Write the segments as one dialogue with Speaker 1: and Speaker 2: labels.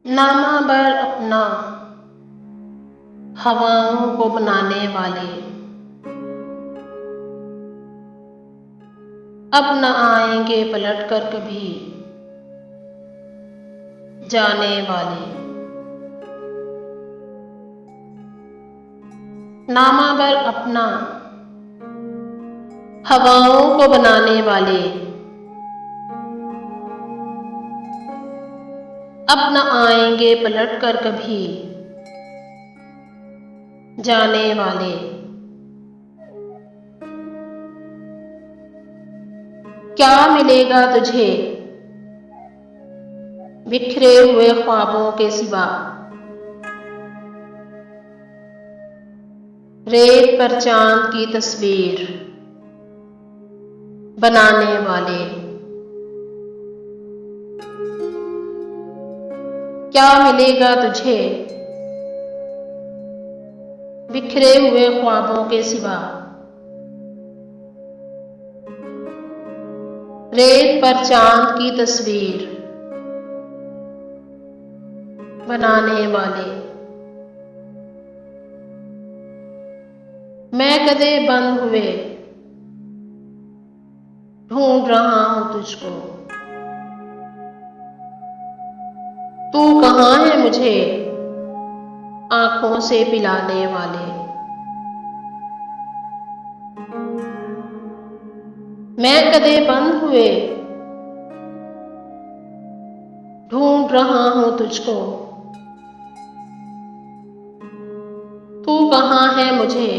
Speaker 1: नामा बर अपना हवाओं को बनाने वाले, अब न आएंगे पलट कर कभी जाने वाले। नामा बर अपना हवाओं को बनाने वाले, अब न आएंगे पलट कर कभी जाने वाले। क्या मिलेगा तुझे बिखरे हुए ख्वाबों के सिवा, रेत पर चांद की तस्वीर बनाने वाले। क्या मिलेगा तुझे बिखरे हुए ख्वाबों के सिवा, रेत पर चांद की तस्वीर बनाने वाले। मैं कदे बंद हुए ढूंढ रहा हूं तुझको, तू कहाँ है मुझे आंखों से पिलाने वाले। मैं कदे बंद हुए ढूंढ रहा हूं तुझको, तू कहाँ है मुझे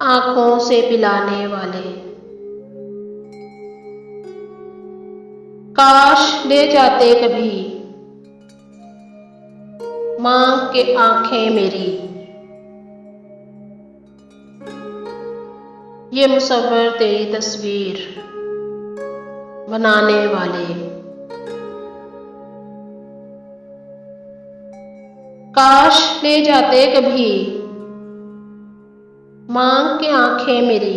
Speaker 1: आंखों से पिलाने वाले। काश ले जाते कभी मांग के आंखें मेरी, ये मुसव्वर तेरी तस्वीर बनाने वाले। काश ले जाते कभी मांग के आंखें मेरी,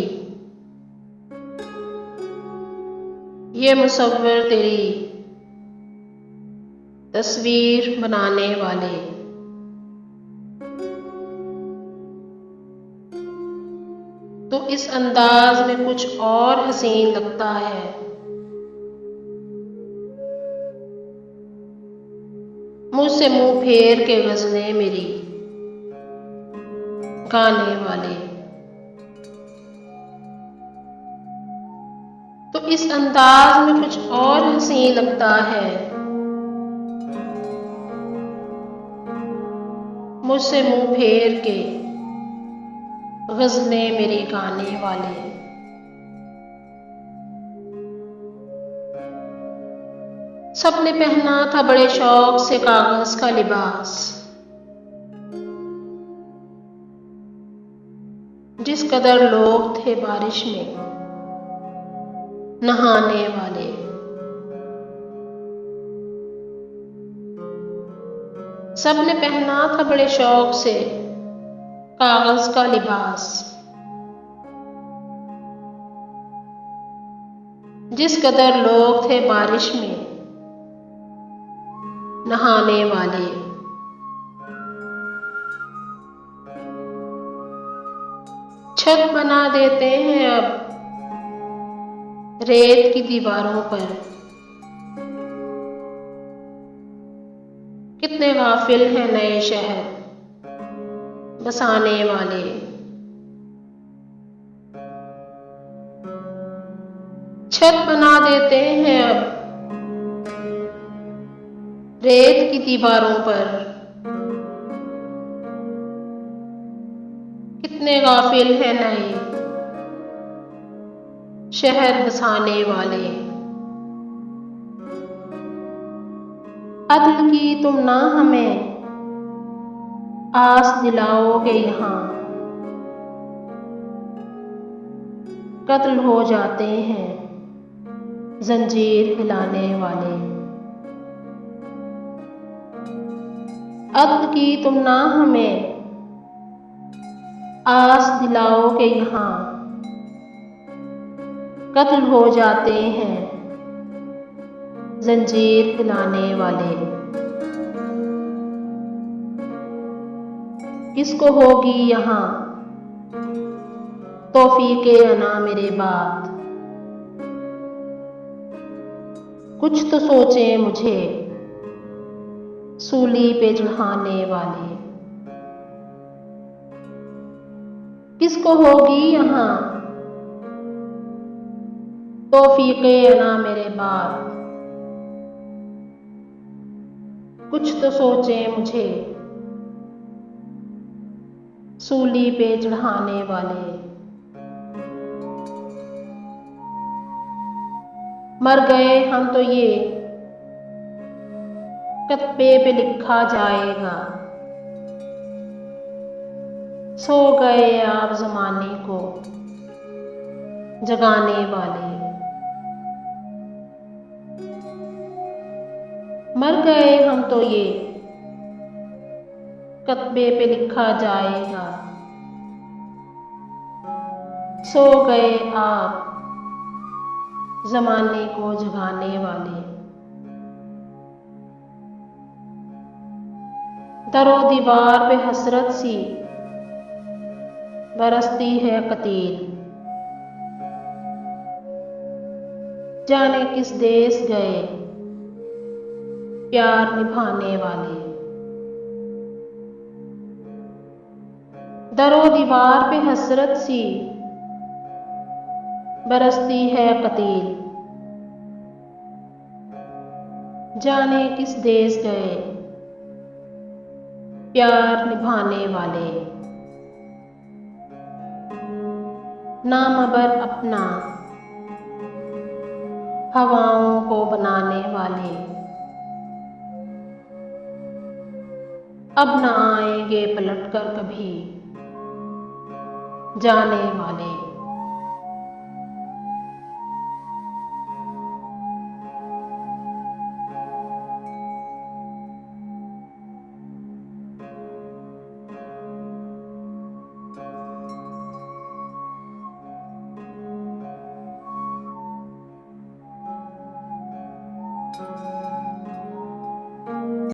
Speaker 1: ये मुसव्वर तेरी तस्वीर बनाने वाले। तो इस अंदाज में कुछ और हसीन लगता है, मुझसे मुंह फेर के गज़लें मेरी गाने वाले। तो इस अंदाज में कुछ और हसीन लगता है, मुझसे मुंह फेर के गज़लें मेरी गाने वाले। सबने पहना था बड़े शौक से कागज का लिबास, जिस कदर लोग थे बारिश में नहाने वाले। सबने पहना था बड़े शौक से कागज का लिबास, जिस कदर लोग थे बारिश में नहाने वाले। छत बना देते हैं अब रेत की दीवारों पर, कितने गाफिल हैं नए शहर बसाने वाले। छत बना देते हैं अब रेत की दीवारों पर, कितने गाफिल हैं नए शहर बसाने वाले। अदल की तुम ना हमें आस दिलाओगे यहाँ, कत्ल हो जाते हैं जंजीर हिलाने वाले। अदल की तुम ना हमें आस दिलाओगे यहाँ, कत्ल हो जाते हैं जंजीर हिलाने वाले। किसको होगी यहाँ तौफीके अना मेरे बाद। कुछ तो सोचे मुझे सूली पे चढ़ाने वाले। किसको होगी यहाँ तौफीके अना मेरे बाद। कुछ तो सोचे मुझे सूली पे चढ़ाने वाले। मर गए हम तो ये कत्बे पे लिखा जाएगा। सो गए आप ज़माने को जगाने वाले। मर गए हम तो ये कत्बे पे लिखा जाएगा। सो गए आप ज़माने को जगाने वाले। दरो दीवार पे हसरत सी बरसती है कतील। जाने किस देश गए प्यार निभाने वाले। दरो दीवार पे हसरत सी बरसती है कतील। जाने किस देश गए प्यार निभाने वाले। नामबर अपना हवाओं को बनाने वाले। अब न आएंगे पलट कर कभी जाने वाले।